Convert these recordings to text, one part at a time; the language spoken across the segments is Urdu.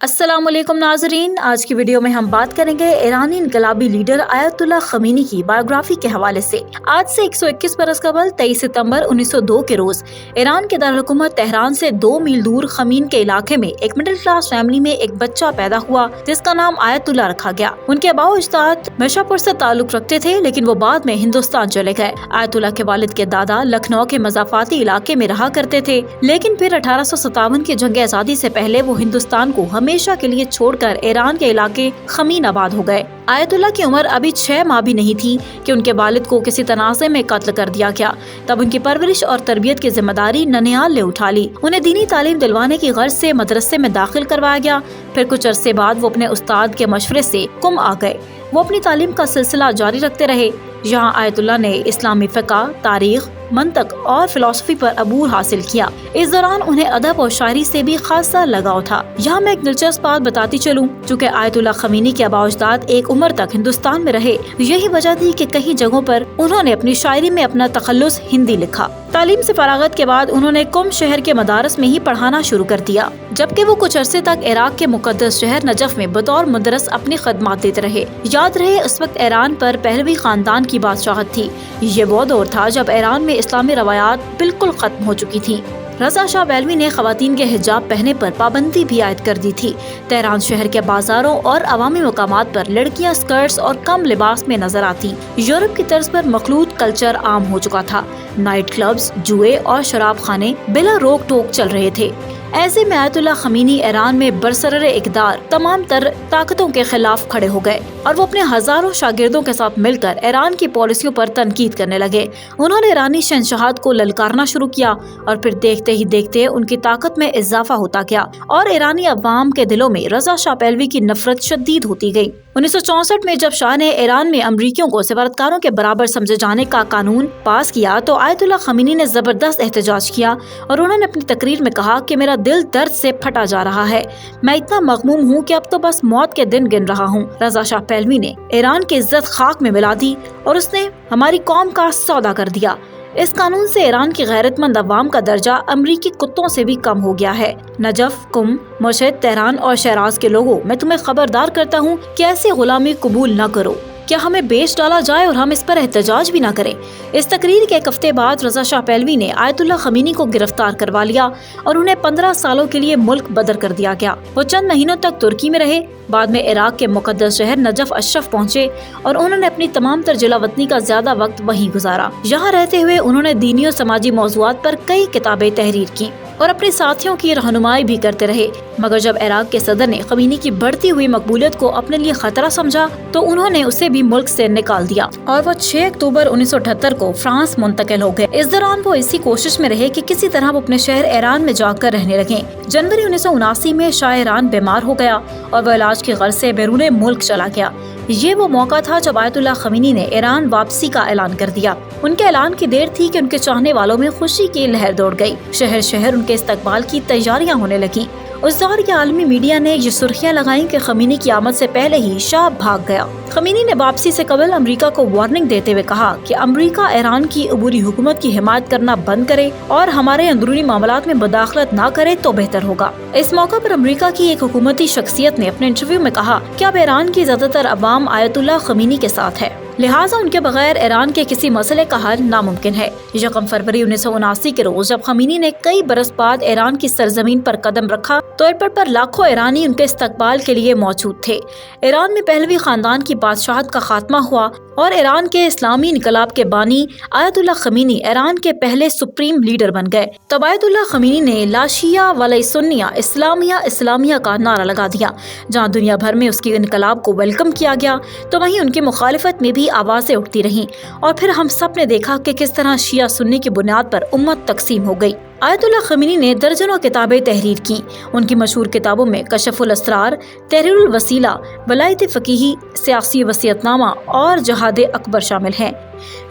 السلام علیکم ناظرین، آج کی ویڈیو میں ہم بات کریں گے ایرانی انقلابی لیڈر آیت اللہ خمینی کی بایوگرافی کے حوالے سے۔ آج سے 121 برس قبل 23 ستمبر 1902 کے روز ایران کے دارالحکومت تہران سے 2 میل دور خمین کے علاقے میں ایک مڈل کلاس فیملی میں ایک بچہ پیدا ہوا جس کا نام آیت اللہ رکھا گیا۔ ان کے آباء و اجداد میشا پور سے تعلق رکھتے تھے، لیکن وہ بعد میں ہندوستان چلے گئے۔ آیت اللہ کے والد کے دادا لکھنؤ کے مضافاتی علاقے میں رہا کرتے تھے، لیکن پھر 1857 کی جنگ آزادی سے پہلے وہ ہندوستان کو ہمیشہ کے لیے چھوڑ کر ایران کے علاقے خمین آباد ہو گئے۔ آیت اللہ کی عمر ابھی 6 ماہ بھی نہیں تھی کہ ان کے والد کو کسی تنازع میں قتل کر دیا گیا۔ تب ان کی پرورش اور تربیت کی ذمہ داری ننھیال نے اٹھا لی۔ انہیں دینی تعلیم دلوانے کی غرض سے مدرسے میں داخل کروایا گیا۔ پھر کچھ عرصے بعد وہ اپنے استاد کے مشورے سے قم آ گئے۔ وہ اپنی تعلیم کا سلسلہ جاری رکھتے رہے۔ یہاں آیت اللہ نے اسلامی فقہ، تاریخ، منطق اور فلسفی پر عبور حاصل کیا۔ اس دوران انہیں ادب اور شاعری سے بھی خاصا لگاؤ تھا۔ یہاں میں ایک دلچسپ بات بتاتی چلوں، چونکہ آیت اللہ خمینی کے آباء و اجداد ایک عمر تک ہندوستان میں رہے، یہی وجہ تھی کہ کئی جگہوں پر انہوں نے اپنی شاعری میں اپنا تخلص ہندی لکھا۔ تعلیم سے فراغت کے بعد انہوں نے قم شہر کے مدارس میں ہی پڑھانا شروع کر دیا، جبکہ وہ کچھ عرصے تک عراق کے مقدس شہر نجف میں بطور مدرس اپنی خدمات دیتے رہے۔ یاد رہے اس وقت ایران پر پہلوی خاندان کی بادشاہت تھی۔ یہ وہ دور تھا جب ایران میں اسلامی روایات بالکل ختم ہو چکی تھی۔ رضا شاہ پہلوی نے خواتین کے حجاب پہننے پر پابندی بھی عائد کر دی تھی۔ تہران شہر کے بازاروں اور عوامی مقامات پر لڑکیاں اسکرٹس اور کم لباس میں نظر آتی۔ یورپ کی طرز پر مخلوط کلچر عام ہو چکا تھا۔ نائٹ کلبز، جوئے اور شراب خانے بلا روک ٹوک چل رہے تھے۔ ایسے میں آیت اللہ خمینی ایران میں برسر اقتدار تمام تر طاقتوں کے خلاف کھڑے ہو گئے اور وہ اپنے ہزاروں شاگردوں کے ساتھ مل کر ایران کی پالیسیوں پر تنقید کرنے لگے۔ انہوں نے ایرانی شہنشاہت کو للکارنا شروع کیا اور پھر دیکھتے ہی دیکھتے ان کی طاقت میں اضافہ ہوتا گیا اور ایرانی عوام کے دلوں میں رضا شاہ پہلوی کی نفرت شدید ہوتی گئی۔ 1964 میں جب شاہ نے ایران میں امریکیوں کو سفارتکاروں کے برابر سمجھے جانے کا قانون پاس کیا تو آیت اللہ خمینی نے زبردست احتجاج کیا اور انہوں نے اپنی تقریر میں کہا کہ میرا دل درد سے پھٹا جا رہا ہے، میں اتنا مغموم ہوں کہ اب تو بس موت کے دن گن رہا ہوں۔ رضا شاہ پہلوی نے ایران کی عزت خاک میں ملا دی اور اس نے ہماری قوم کا سودا کر دیا۔ اس قانون سے ایران کی غیرت مند عوام کا درجہ امریکی کتوں سے بھی کم ہو گیا ہے۔ نجف، قم، مشہد، تہران اور شیراز کے لوگوں، میں تمہیں خبردار کرتا ہوں کہ ایسی غلامی قبول نہ کرو۔ کیا ہمیں بیچ ڈالا جائے اور ہم اس پر احتجاج بھی نہ کریں؟ اس تقریر کے ایک ہفتے بعد رضا شاہ پہلوی نے آیت اللہ خمینی کو گرفتار کروا لیا اور انہیں 15 سالوں کے لیے ملک بدر کر دیا گیا۔ وہ چند مہینوں تک ترکی میں رہے، بعد میں عراق کے مقدس شہر نجف اشرف پہنچے اور انہوں نے اپنی تمام تر جلا وطنی کا زیادہ وقت وہیں گزارا۔ یہاں رہتے ہوئے انہوں نے دینی اور سماجی موضوعات پر کئی کتابیں تحریر کی اور اپنے ساتھیوں کی رہنمائی بھی کرتے رہے، مگر جب عراق کے صدر نے خمینی کی بڑھتی ہوئی مقبولیت کو اپنے لیے خطرہ سمجھا تو انہوں نے اسے بھی ملک سے نکال دیا اور وہ 6 اکتوبر 1978 کو فرانس منتقل ہو گئے۔ اس دوران وہ اسی کوشش میں رہے کہ کسی طرح وہ اپنے شہر ایران میں جا کر رہنے لگیں۔ جنوری 1979 میں شاہ ایران بیمار ہو گیا اور وہ علاج کی غرض سے بیرون ملک چلا گیا۔ یہ وہ موقع تھا جب آیت اللہ خمینی نے ایران واپسی کا اعلان کر دیا۔ ان کے اعلان کی دیر تھی کہ ان کے چاہنے والوں میں خوشی کی لہر دوڑ گئی۔ شہر شہر ان کے استقبال کی تیاریاں ہونے لگیں۔ اس دور کے عالمی میڈیا نے یہ سرخیاں لگائیں کہ خمینی کی آمد سے پہلے ہی شاہ بھاگ گیا۔ خمینی نے واپسی سے قبل امریکہ کو وارننگ دیتے ہوئے کہا کہ امریکہ ایران کی عبوری حکومت کی حمایت کرنا بند کرے اور ہمارے اندرونی معاملات میں مداخلت نہ کرے تو بہتر ہوگا۔ اس موقع پر امریکہ کی ایک حکومتی شخصیت نے اپنے انٹرویو میں کہا کہ اب ایران کی زیادہ تر عوام آیت اللہ خمینی کے ساتھ ہے، لہٰذا ان کے بغیر ایران کے کسی مسئلے کا حل ناممکن ہے۔ 1 فروری 1979 کے روز جب خمینی نے کئی برس بعد ایران کی سرزمین پر قدم رکھا تو ایئرپورٹ پر لاکھوں ایرانی ان کے استقبال کے لیے موجود تھے۔ ایران میں پہلوی خاندان کی بادشاہت کا خاتمہ ہوا اور ایران کے اسلامی انقلاب کے بانی آیت اللہ خمینی ایران کے پہلے سپریم لیڈر بن گئے۔ تب آیت اللہ خمینی نے لا شیعہ ولا سنیہ اسلامیہ اسلامیہ کا نعرہ لگا دیا۔ جہاں دنیا بھر میں اس کے انقلاب کو ویلکم کیا گیا تو وہیں ان کی مخالفت میں بھی آوازیں اٹھتی رہیں اور پھر ہم سب نے دیکھا کہ کس طرح شیعہ سنی کی بنیاد پر امت تقسیم ہو گئی۔ آیت اللہ خمینی نے درجنوں کتابیں تحریر کی۔ ان کی مشہور کتابوں میں کشف الاسرار، تحریر الوسیلہ، ولایت فقیہی، سیاسی وصیت نامہ اور جہاد اکبر شامل ہیں۔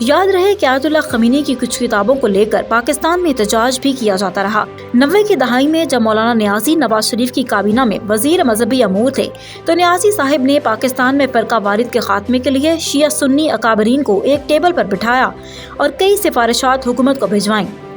یاد رہے کہ آیت اللہ خمینی کی کچھ کتابوں کو لے کر پاکستان میں احتجاج بھی کیا جاتا رہا۔ 90 کی دہائی میں جب مولانا نیازی نواز شریف کی کابینہ میں وزیر مذہبی امور تھے تو نیازی صاحب نے پاکستان میں فرقہ واریت کے خاتمے کے لیے شیعہ سنی اکابرین کو ایک ٹیبل پر بٹھایا اور کئی سفارشات حکومت کو بھجوائیں۔